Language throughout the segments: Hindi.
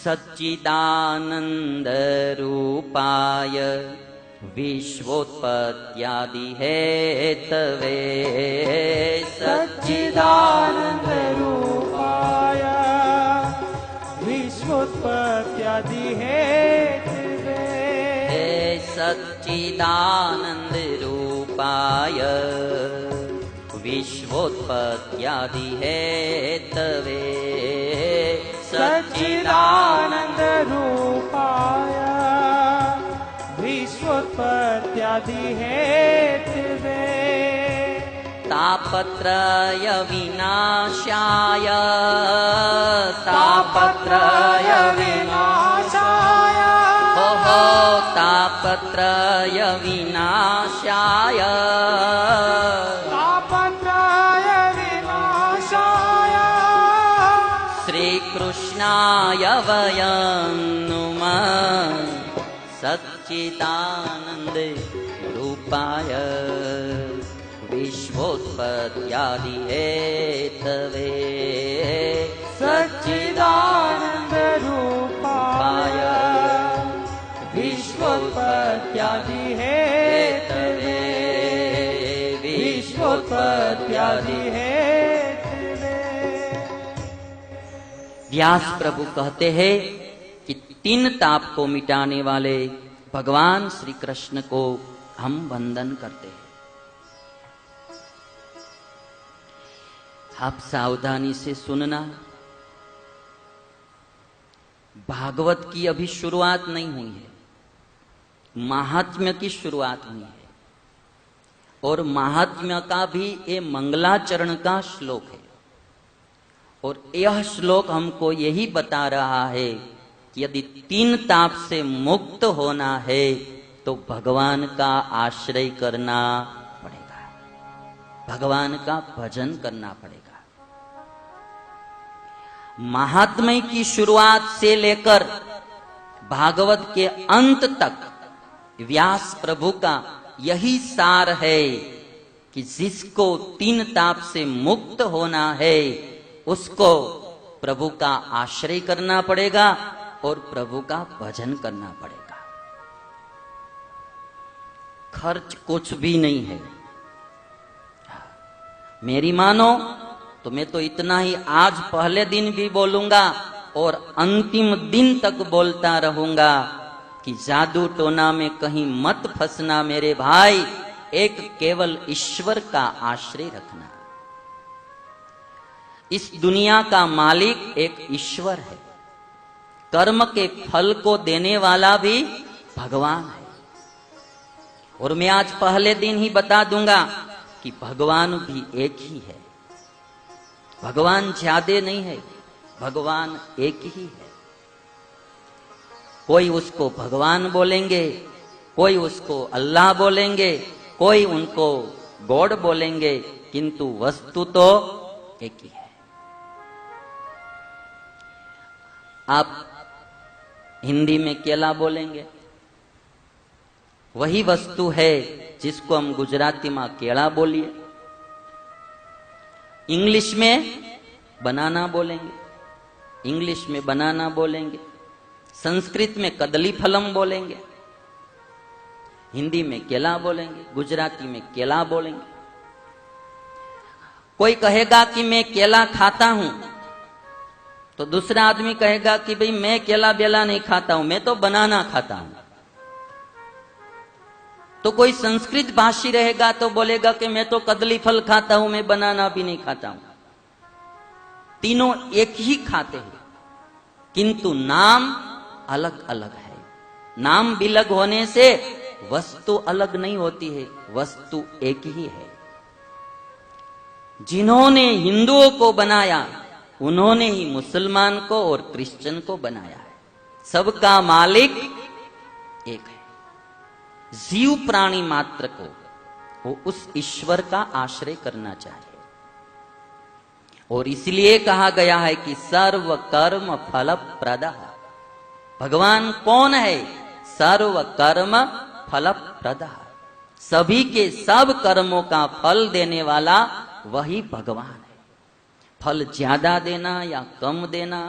सच्चिदानंद रूपाय विश्वोत्पत्त्यादि हेतवे सच्चिदानंद रूपाय विश्वोत्पत्त्यादि हेतवे सच्चिदानंद रूपाय विश्वोत्पत्त्यादि हेतवे सच्चिदानंद रूपाय विश्वोत्पत्त्यादि हेतवे तापत्रय विनाशाय तापत्रय विनाशाय ओहो तापत्रय विनाशाय तापत्रय विनाशाय श्रीकृष्णाय वयं नुमः सच्चिदानंद रूपाय विश्वोत्पत्त्यादि हेतवे सच्चिदानंद रूपाय विश्वोत्पत्त्यादि हेतवे विश्वोत्पत्त्यादि हेतवे। व्यास प्रभु कहते हैं कि 3 ताप को मिटाने वाले भगवान श्री कृष्ण को हम वंदन करते हैं। आप सावधानी से सुनना, भागवत की अभी शुरुआत नहीं हुई है, महात्म्य की शुरुआत हुई है और महात्म्य का भी ये मंगलाचरण का श्लोक है। और यह श्लोक हमको यही बता रहा है कि यदि 3 ताप से मुक्त होना है तो भगवान का आश्रय करना पड़ेगा, भगवान का भजन करना पड़ेगा। महात्म्य की शुरुआत से लेकर भागवत के अंत तक व्यास प्रभु का यही सार है कि जिसको 3 ताप से मुक्त होना है उसको प्रभु का आश्रय करना पड़ेगा और प्रभु का भजन करना पड़ेगा। खर्च कुछ भी नहीं है। मेरी मानो तो मैं तो इतना ही आज पहले दिन भी बोलूंगा और अंतिम दिन तक बोलता रहूंगा कि जादू टोना में कहीं मत फंसना मेरे भाई, एक केवल ईश्वर का आश्रय रखना। इस दुनिया का मालिक एक ईश्वर है, कर्म के फल को देने वाला भी भगवान है। और मैं आज पहले दिन ही बता दूंगा कि भगवान भी एक ही है, भगवान ज्यादा नहीं है, भगवान एक ही है। कोई उसको भगवान बोलेंगे, कोई उसको अल्लाह बोलेंगे, कोई उनको गॉड बोलेंगे, किंतु वस्तु तो एक ही है। आप हिंदी में केला बोलेंगे, वही वस्तु है जिसको हम गुजराती में केला बोलिए। इंग्लिश में बनाना बोलेंगे, इंग्लिश में बनाना बोलेंगे। संस्कृत में कदली फलम बोलेंगे, हिंदी में केला बोलेंगे, गुजराती में केला बोलेंगे। कोई कहेगा कि मैं केला खाता हूं तो दूसरा आदमी कहेगा कि भाई मैं केला बेला नहीं खाता हूं, मैं तो बनाना खाता हूं। तो कोई संस्कृत भाषी रहेगा तो बोलेगा कि मैं तो कदली फल खाता हूं, मैं बनाना भी नहीं खाता हूं। तीनों एक ही खाते हैं किंतु नाम अलग अलग है। नाम बिलग होने से वस्तु अलग नहीं होती है, वस्तु एक ही है। जिन्होंने हिंदुओं को बनाया उन्होंने ही मुसलमान को और क्रिश्चियन को बनाया है। सबका मालिक एक है। जीव प्राणी मात्र को वो उस ईश्वर का आश्रय करना चाहिए। और इसलिए कहा गया है कि सर्व कर्म फल प्रदः। भगवान कौन है? सर्व कर्म फल प्रदः। सभी के सब कर्मों का फल देने वाला वही भगवान है। फल ज्यादा देना या कम देना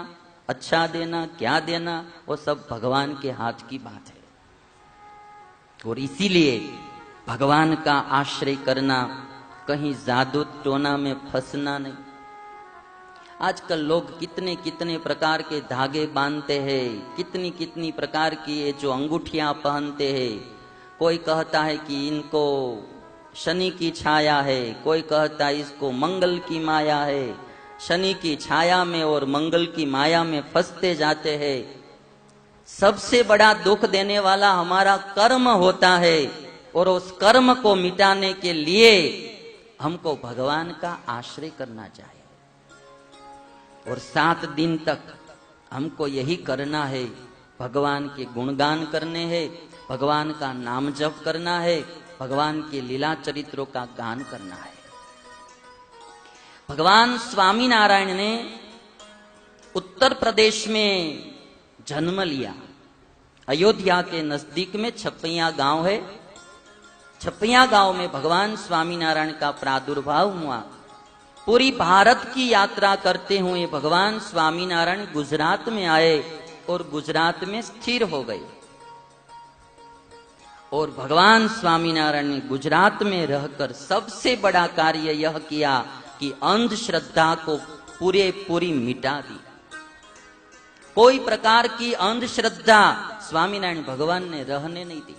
अच्छा देना क्या देना वो सब भगवान के हाथ की बात है। और इसीलिए भगवान का आश्रय करना, कहीं जादू टोना में फंसना नहीं। आजकल लोग कितने कितने प्रकार के धागे बांधते हैं, कितनी कितनी प्रकार की ये जो अंगूठियां पहनते हैं। कोई कहता है कि इनको शनि की छाया है, कोई कहता है इसको मंगल की माया है। शनि की छाया में और मंगल की माया में फंसते जाते हैं। सबसे बड़ा दुख देने वाला हमारा कर्म होता है, और उस कर्म को मिटाने के लिए हमको भगवान का आश्रय करना चाहिए। और 7 दिन तक हमको यही करना है, भगवान के गुणगान करने हैं, भगवान का नाम जप करना है, भगवान के लीला चरित्रों का गान करना है। भगवान स्वामीनारायण ने उत्तर प्रदेश में जन्म लिया। अयोध्या के नजदीक में छपैया गांव है। छपैया गांव में भगवान स्वामीनारायण का प्रादुर्भाव हुआ। पूरी भारत की यात्रा करते हुए भगवान स्वामीनारायण गुजरात में आए और गुजरात में स्थिर हो गए। और भगवान स्वामीनारायण ने गुजरात में रहकर सबसे बड़ा कार्य यह किया कि अंधश्रद्धा को पूरी मिटा दी। कोई प्रकार की अंधश्रद्धा स्वामीनारायण भगवान ने रहने नहीं दी।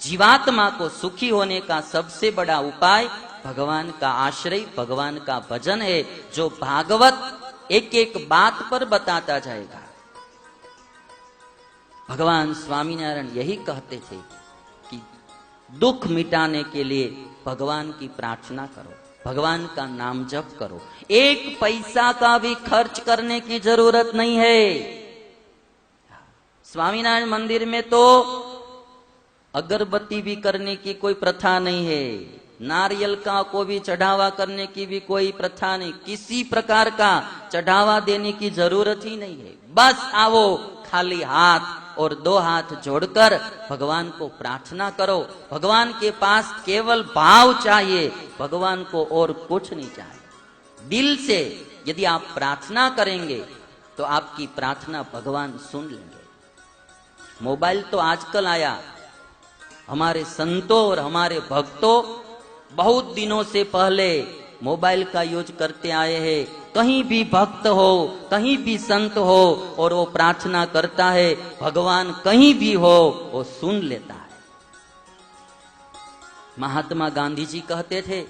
जीवात्मा को सुखी होने का सबसे बड़ा उपाय भगवान का आश्रय, भगवान का भजन है, जो भागवत एक एक बात पर बताता जाएगा। भगवान स्वामीनारायण यही कहते थे कि दुख मिटाने के लिए भगवान की प्रार्थना करो, भगवान का नाम जप करो। 1 पैसा का भी खर्च करने की जरूरत नहीं है। स्वामीनारायण मंदिर में तो अगरबत्ती भी करने की कोई प्रथा नहीं है, नारियल का को भी चढ़ावा करने की भी कोई प्रथा नहीं, किसी प्रकार का चढ़ावा देने की जरूरत ही नहीं है। बस आओ, खाली हाथ और 2 हाथ जोड़कर भगवान को प्रार्थना करो। भगवान के पास केवल भाव चाहिए, भगवान को और कुछ नहीं चाहिए। दिल से यदि आप प्रार्थना करेंगे तो आपकी प्रार्थना भगवान सुन लेंगे। मोबाइल तो आजकल आया, हमारे संतों और हमारे भक्तों बहुत दिनों से पहले मोबाइल का यूज करते आए हैं। कहीं भी भक्त हो, कहीं भी संत हो और वो प्रार्थना करता है, भगवान कहीं भी हो वो सुन लेता है। महात्मा गांधी जी कहते थे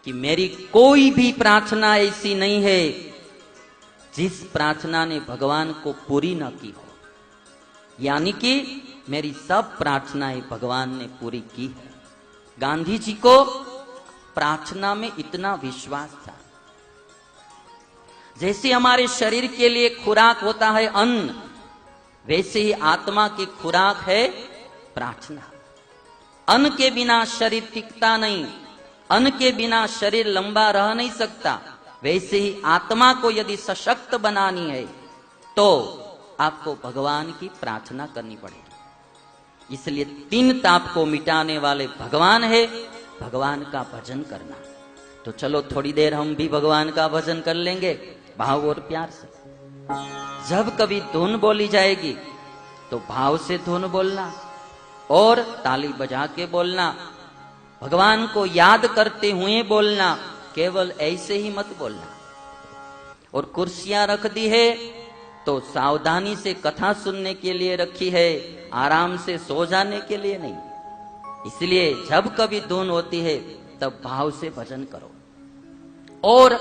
कि मेरी कोई भी प्रार्थना ऐसी नहीं है जिस प्रार्थना ने भगवान को पूरी न की हो। यानी कि मेरी सब प्रार्थनाएं भगवान ने पूरी की है। गांधी जी को प्रार्थना में इतना विश्वास था। जैसे हमारे शरीर के लिए खुराक होता है अन्न, वैसे ही आत्मा की खुराक है प्रार्थना। अन्न के बिना शरीर टिकता नहीं, अन्न के बिना शरीर लंबा रह नहीं सकता। वैसे ही आत्मा को यदि सशक्त बनानी है तो आपको भगवान की प्रार्थना करनी पड़ेगी। इसलिए 3 ताप को मिटाने वाले भगवान है, भगवान का भजन करना। तो चलो थोड़ी देर हम भी भगवान का भजन कर लेंगे भाव और प्यार से। जब कभी धुन बोली जाएगी तो भाव से धुन बोलना और ताली बजा के बोलना, भगवान को याद करते हुए बोलना, केवल ऐसे ही मत बोलना। और कुर्सियां रख दी है तो सावधानी से कथा सुनने के लिए रखी है, आराम से सो जाने के लिए नहीं। इसलिए जब कभी धुन होती है तब भाव से भजन करो। और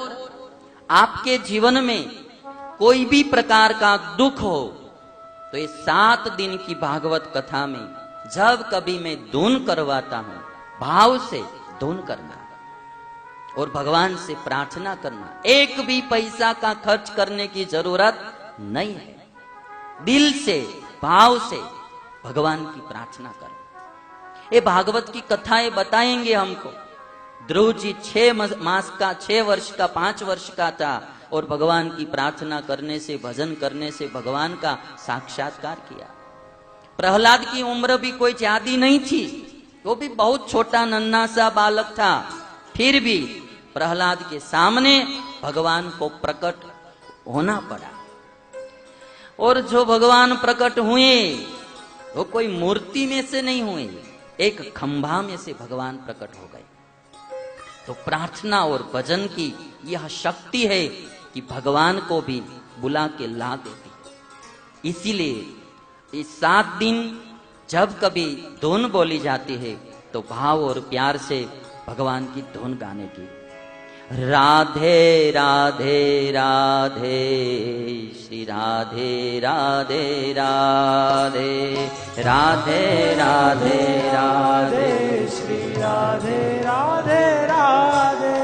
आपके जीवन में कोई भी प्रकार का दुख हो तो ये 7 दिन की भागवत कथा में जब कभी मैं धुन करवाता हूं, भाव से धुन करना और भगवान से प्रार्थना करना। 1 भी पैसा का खर्च करने की जरूरत नहीं है। दिल से भाव से भगवान की प्रार्थना करो। ये भागवत की कथाएं बताएंगे हमको। ध्रुव जी 6 मास का, 6 वर्ष का, 5 वर्ष का था और भगवान की प्रार्थना करने से, भजन करने से भगवान का साक्षात्कार किया। प्रहलाद की उम्र भी कोई ज्यादा नहीं थी, वो भी बहुत छोटा नन्हा सा बालक था। फिर भी प्रहलाद के सामने भगवान को प्रकट होना पड़ा। और जो भगवान प्रकट हुए वो कोई मूर्ति में से नहीं हुए, एक खंभा में से भगवान प्रकट हो गए। तो प्रार्थना और भजन की यह शक्ति है कि भगवान को भी बुला के ला देती। इसीलिए इस 7 दिन जब कभी धुन बोली जाती है तो भाव और प्यार से भगवान की धुन गाने की। राधे राधे राधे श्री राधे राधे राधे राधे राधे राधे श्री राधे राधे राधे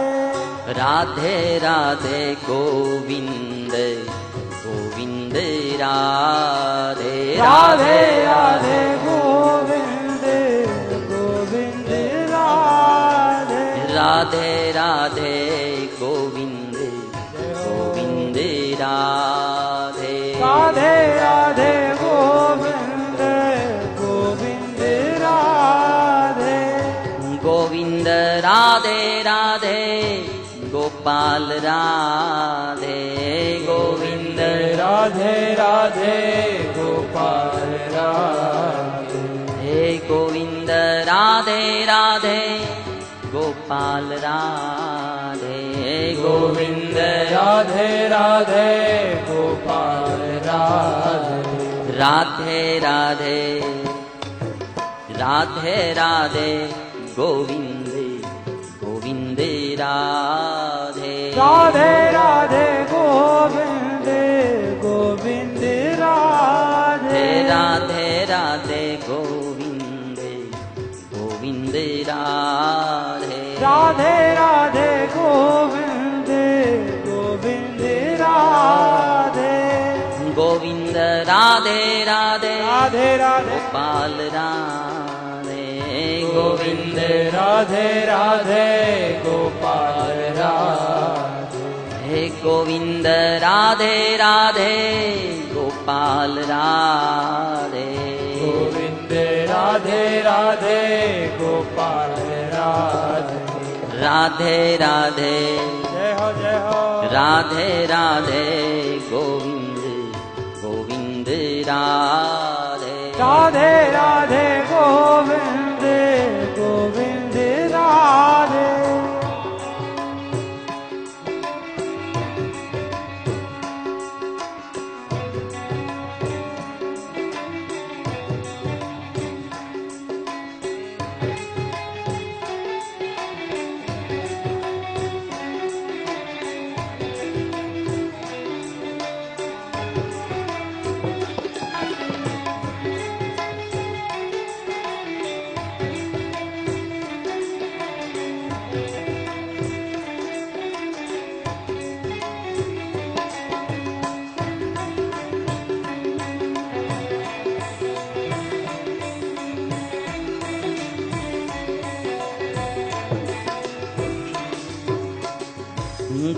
राधे राधे गोविंद गोविंद राधे राधे राधे गोविंद गोविंद राधे राधे राधे गोविंद गोविंद राधे राधे राधे गोविंद गोविंद राधे गोविंद राधे राधे गोपाल राधे गोविंद राधे राधे गोपाल राधे हे गोविंद राधे राधे गोपाल राधे गोविंद राधे राधे गोपाल राधे राधे राधे राधे राधे गोविंद गोविंद राधे राधे राधे गोविंद गोविंद राधे राधे राधे गोविंद गोविंद राधे राधे राधे गोविंद गोविंद राधे गोविंद राधे राधे राधे राधे गोपाल राधे गोविंद राधे राधे गोपाल राधे हे गोविंद राधे राधे गोपाल राधे गोविंद राधे राधे गोपाल राधे राधे राधे जय हो राधे राधे गोविंद गोविंद राधे राधे राधे गोविंद गोविंद राधे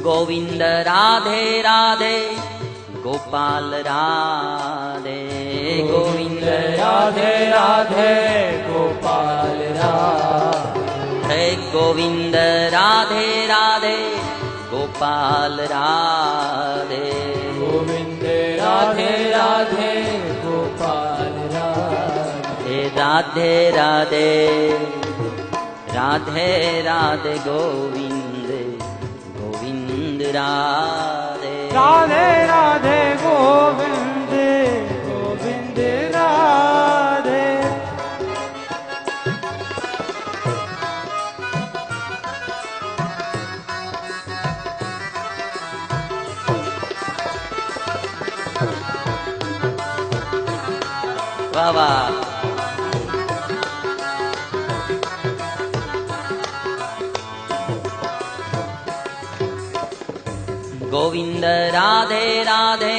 गोविंद राधे राधे गोपाल राधे गोविंद राधे राधे गोपाल राधे गोविंद राधे राधे गोपाल राधे गोविंद राधे राधे गोपाल राधे राधे राधे राधे राधे गोविंद गोविंद राधे राधे राधे गोविंद गोविंद राधे वाह वाह गोविंद राधे राधे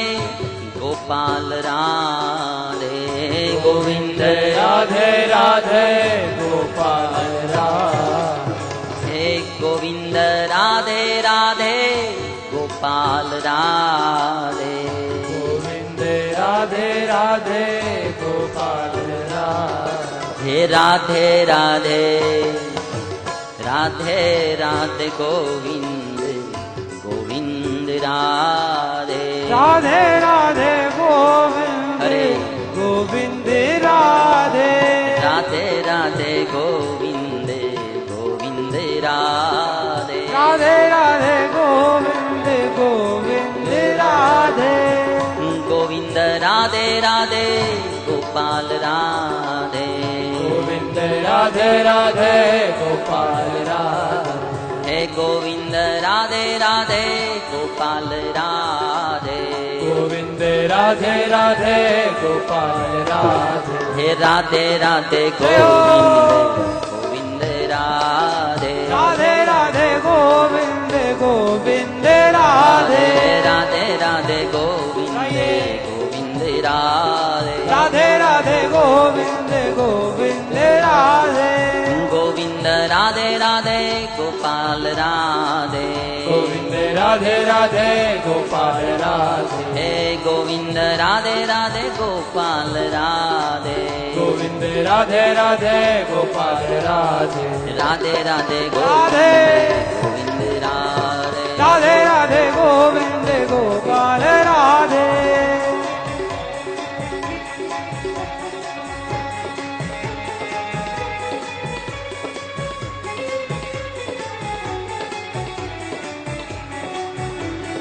गोपाल राधे गोविंद राधे राधे गोपाल राधे गोविंद राधे राधे गोपाल राधे गोविंद राधे राधे गोपाल राधे राधे राधे राधे राधे गोविंद गोविंद राधे राधे राधे गोविंद हरे गोविंद राधे राधे राधे गोविंद गोविंद राधे राधे राधे गोविंद गोविंद राधे गोविंद राधे राधे गोपाल राधे गोविंद राधे राधे गोपाल राधे हे गोविंद राधे राधे गोपाल राधे गोविंद राधे राधे गोपाल राधे हे राधे राधे गोविंद गोविंद राधे राधे राधे गोविंद गोविंद राधे राधे राधे गोविंद गोविंद राधे राधे राधे गोविंद गोविंद राधे गोविंद राधे राधे गोपाल राधे गोविंद राधे राधे गोपाल राधे हे गोविंद राधे राधे गोपाल राधे गोविंद राधे राधे गोपाल राधे राधे राधे राधे गोविंद राधे राधे राधे गोविंद गोपाल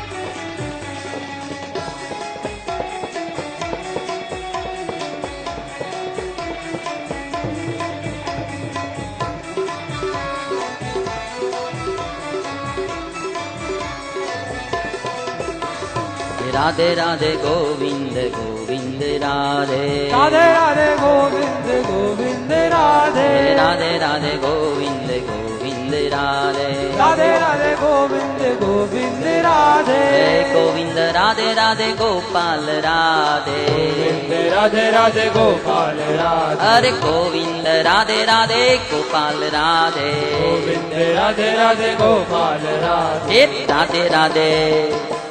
राधे राधे राधे गोविंद गोविंद राधे राधे राधे गोविंद गोविंद राधे राधे राधे गोविंद गोविंद राधे राधे राधे गोविंद गोविंद राधे गोविंद राधे राधे गोपाल राधे गोविंद राधे राधे गोपाल राधे अरे गोविंद राधे राधे गोपाल राधे गोविंद राधे राधे गोपाल राधे राधे राधे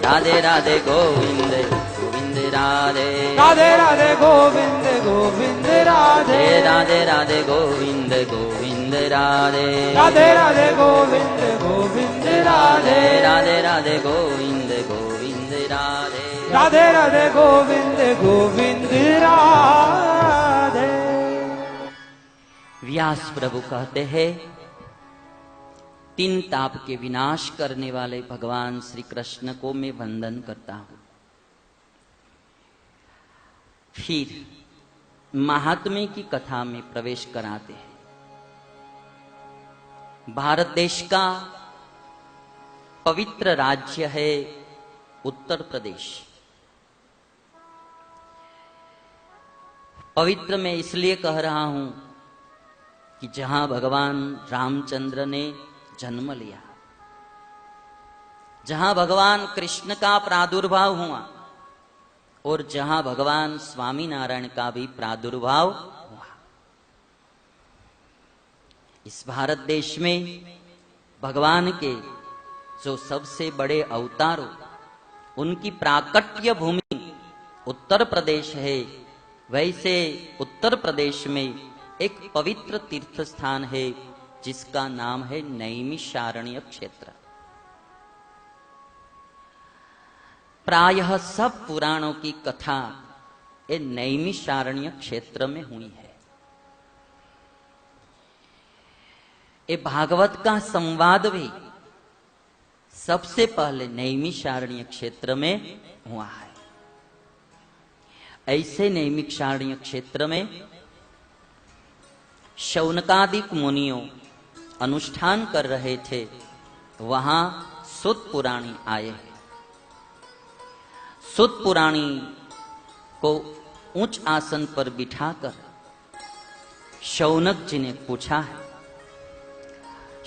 राधे राधे गोविंद गोविंद राधे राधे राधे गोविंद गोविंद राधे राधे राधे गोविंद गोविंद राधे राधे राधे गोविंद गोविंद राधे राधे राधे गोविंद गोविंद राधे राधे राधे गोविंद गोविंद राधे। व्यास प्रभु कहते हैं, तीन ताप के विनाश करने वाले भगवान श्री कृष्ण को मैं वंदन करता हूं। फिर महात्म्य की कथा में प्रवेश कराते हैं। भारत देश का पवित्र राज्य है उत्तर प्रदेश। पवित्र मैं इसलिए कह रहा हूं कि जहां भगवान रामचंद्र ने जन्म लिया, जहां भगवान कृष्ण का प्रादुर्भाव हुआ और जहां भगवान स्वामीनारायण का भी प्रादुर्भाव हुआ। इस भारत देश में भगवान के जो सबसे बड़े अवतारों, उनकी प्राकट्य भूमि उत्तर प्रदेश है। वैसे उत्तर प्रदेश में एक पवित्र तीर्थ स्थान है जिसका नाम है नैमिषारण्य क्षेत्र। प्रायः सब पुराणों की कथा ये नैमिषारण्य क्षेत्र में हुई है। ये भागवत का संवाद भी सबसे पहले नैमिषारण्य क्षेत्र में हुआ है। ऐसे नैमिषारण्य क्षेत्र में शौनकादिक मुनियों अनुष्ठान कर रहे थे। वहां सुत पुराणी आए हैं। सुत पुराणी को उच्च आसन पर बिठाकर शौनक जी ने पूछा है,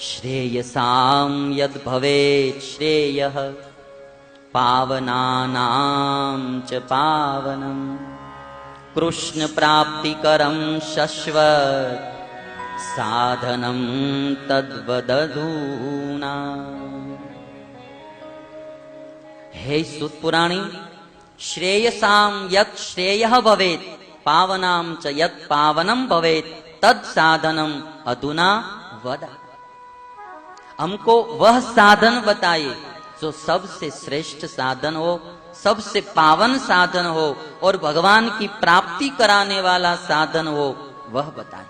श्रेयसाम यद भवेत् श्रेयः पावनानां च पावनम् कृष्ण प्राप्तिकरं शश्वत् साधनं तद्वदधूना। हे सुत पुराणी, श्रेयसाम यत् श्रेयः भवेत् पावनां च यत् पावनं भवेत् तत् साधनं अधुना वद। हमको वह साधन बताइए जो सबसे श्रेष्ठ साधन हो सबसे पावन साधन हो और भगवान की प्राप्ति कराने वाला साधन हो, वह बताइए।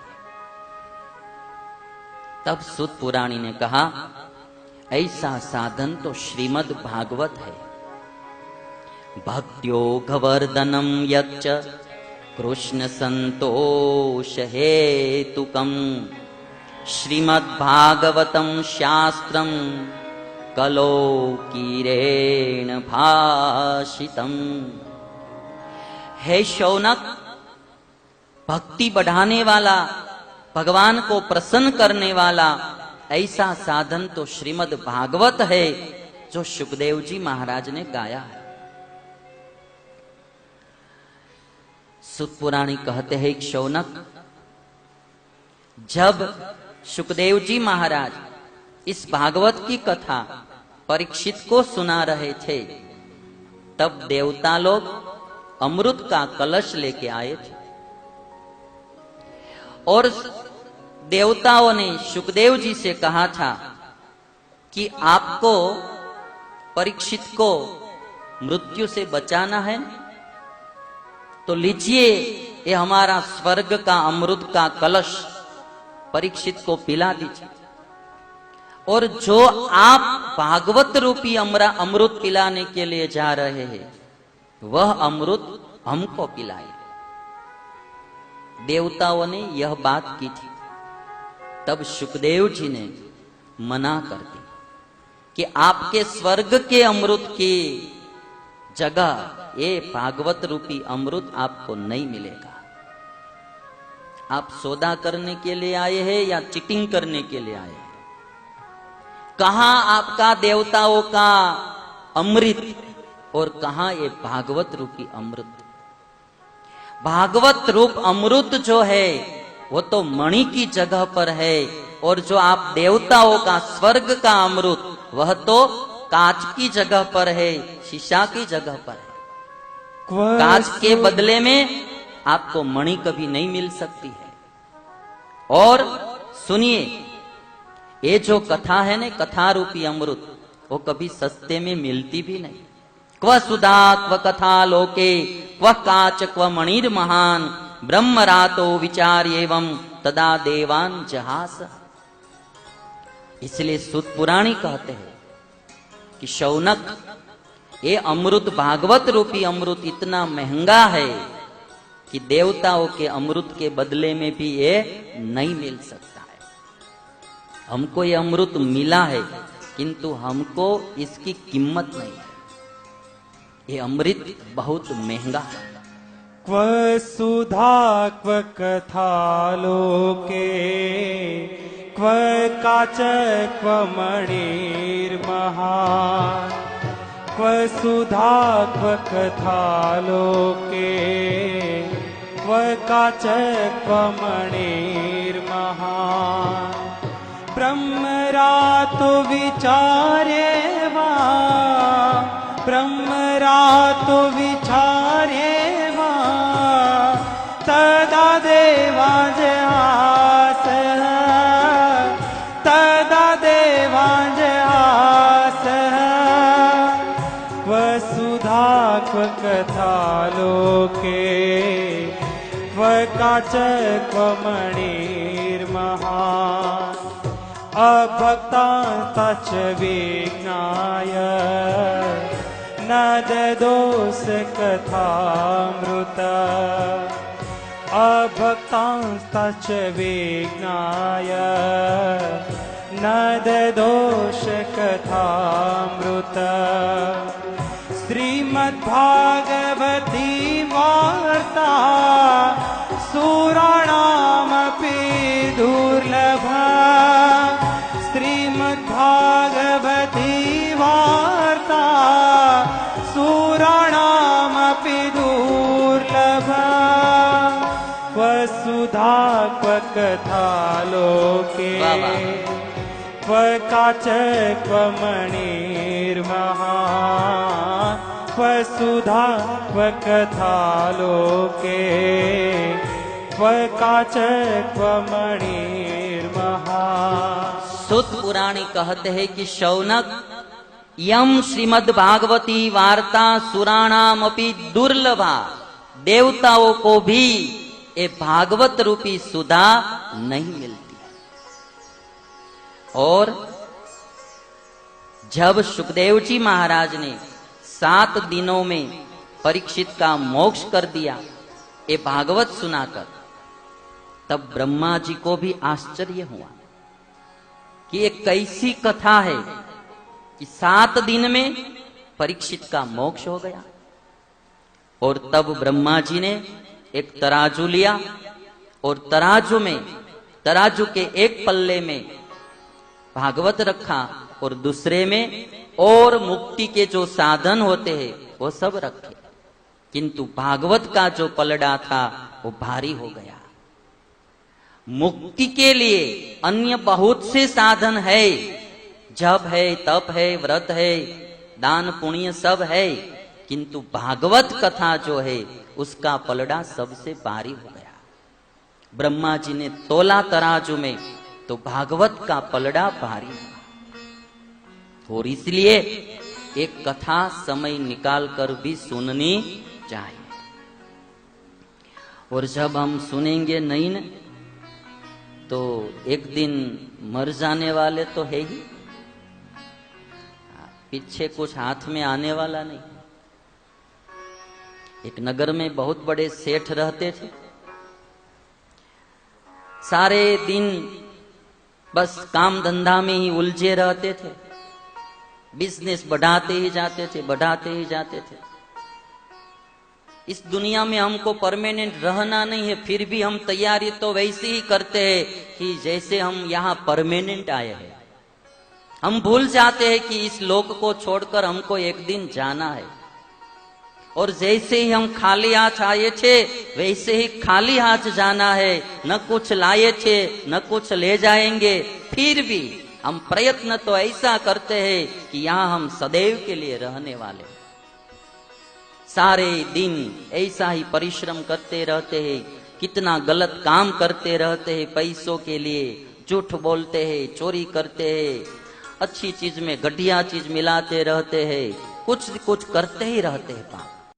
तब सूत पुराणी ने कहा, ऐसा साधन तो श्रीमद् भागवत है। भक्त्यो गवर्धनम यच्च कृष्ण संतोष हेतुकम श्रीमद् भागवतम शास्त्रम कलोकीरेण भाषितम। हे शौनक, भक्ति बढ़ाने वाला, भगवान को प्रसन्न करने वाला ऐसा साधन तो श्रीमद् भागवत है, जो सुखदेव जी महाराज ने गाया है। सूत पुराणी कहते हैं, शौनक, जब सुखदेव जी महाराज इस भागवत की कथा परीक्षित को सुना रहे थे, तब देवता लोग अमृत का कलश लेके आए थे और देवताओं ने सुखदेव जी से कहा था कि आपको, परीक्षित को मृत्यु से बचाना है तो लीजिए ये हमारा स्वर्ग का अमृत का कलश परीक्षित को पिला दीजिए, और जो आप भागवत रूपी अमृत पिलाने के लिए जा रहे हैं, वह अमृत हमको पिलाए। देवताओं ने यह बात की थी। तब सुखदेव जी ने मना कर दी कि आपके स्वर्ग के अमृत की जगह ये भागवत रूपी अमृत आपको नहीं मिलेगा। आप सौदा करने के लिए आए हैं या चीटिंग करने के लिए आए हैं? कहां आपका देवताओं का अमृत और कहां ये भागवत रूपी अमृत? भागवत रूप अमृत जो है वो तो मणि की जगह पर है, और जो आप देवताओं का स्वर्ग का अमृत, वह तो कांच की जगह पर है, शीशा की जगह पर है। कांच के बदले में आपको मणि कभी नहीं मिल सकती है। और सुनिए, ये जो कथा है ना, कथा रूपी अमृत, वो कभी सस्ते में मिलती भी नहीं। क्व सुधा क्व कथा लोके क्व काच क्व मणिर महान ब्रह्म रातो विचार एवं तदा देवान जहास। इसलिए सूत पुराणी कहते हैं कि शौनक, ये अमृत, भागवत रूपी अमृत इतना महंगा है कि देवताओं के अमृत के बदले में भी ये नहीं मिल सकता है। हमको ये अमृत मिला है, किंतु हमको इसकी कीमत नहीं है। ये अमृत बहुत महंगा है। क्व सुधा क्व कथा लोके क्व काच क्व मणिर्महान्। क्व सुधा क्व कथा लोके क्व काच क्व मणिर्महान्। ब्रह्मरातो विचारे वा ब्रह्मरातो विचारे वा तदा देवाजहास तदा देवाजहास। क्व सुधा क्व कथा लोके क्व काच क्व मणिर्महान्। अभक्तांश्च विज्ञाय न ददोस कथामृत। अभक्तांश्च विज्ञाय न ददोष कथामृत। श्रीमद्भागवती वार्ता सुराणामपि दुर्लभा। श्रीमद्भागवती वार्ता सुराणामपि दुर्लभा। क्व सुधा क्व कथा लोके क्व काच क्व मणिर्महान्। क्व सुधा क्व कथा लोके क्व काच क्व मणिर्महान्। सूत पुराणी कहते हैं कि शौनक, यम श्रीमद् भागवती वार्ता सुराणाम अपि दुर्लभा, देवताओं को भी ये भागवत रूपी सुधा नहीं मिलती। और जब सुखदेव जी महाराज ने 7 दिनों में परीक्षित का मोक्ष कर दिया ये भागवत सुनाकर, तब ब्रह्मा जी को भी आश्चर्य हुआ कि ये कैसी कथा है कि 7 दिन में परीक्षित का मोक्ष हो गया। और तब ब्रह्मा जी ने एक तराजू लिया और तराजू के एक पल्ले में भागवत रखा और दूसरे में और मुक्ति के जो साधन होते हैं वो सब रखे, किंतु भागवत का जो पलड़ा था वो भारी हो गया। मुक्ति के लिए अन्य बहुत से साधन है, जप है, तप है, व्रत है, दान पुण्य सब है, किंतु भागवत कथा जो है उसका पलड़ा सबसे भारी हो गया। ब्रह्मा जी ने तोला तराजू में तो भागवत का पलड़ा भारी हुआ। और इसलिए एक कथा समय निकाल कर भी सुननी चाहिए। और जब हम सुनेंगे नहीं न, तो एक दिन मर जाने वाले तो है ही, पीछे कुछ हाथ में आने वाला नहीं। एक नगर में बहुत बड़े सेठ रहते थे, सारे दिन बस काम धंधा में ही उलझे रहते थे, बिजनेस बढ़ाते ही जाते थे। इस दुनिया में हमको परमानेंट रहना नहीं है, फिर भी हम तैयारी तो वैसे ही करते हैं कि जैसे हम यहाँ परमानेंट आए हैं। हम भूल जाते हैं कि इस लोक को छोड़कर हमको एक दिन जाना है। और जैसे ही हम खाली हाथ आए थे वैसे ही खाली हाथ जाना है, न कुछ लाए थे न कुछ ले जाएंगे। फिर भी हम प्रयत्न तो ऐसा करते हैं कि यहाँ हम सदैव के लिए रहने वाले। सारे दिन ऐसा ही परिश्रम करते रहते हैं, कितना गलत काम करते रहते हैं पैसों के लिए, झूठ बोलते हैं, चोरी करते हैं, अच्छी चीज में घटिया चीज मिलाते रहते हैं, कुछ करते ही रहते हैं पाप।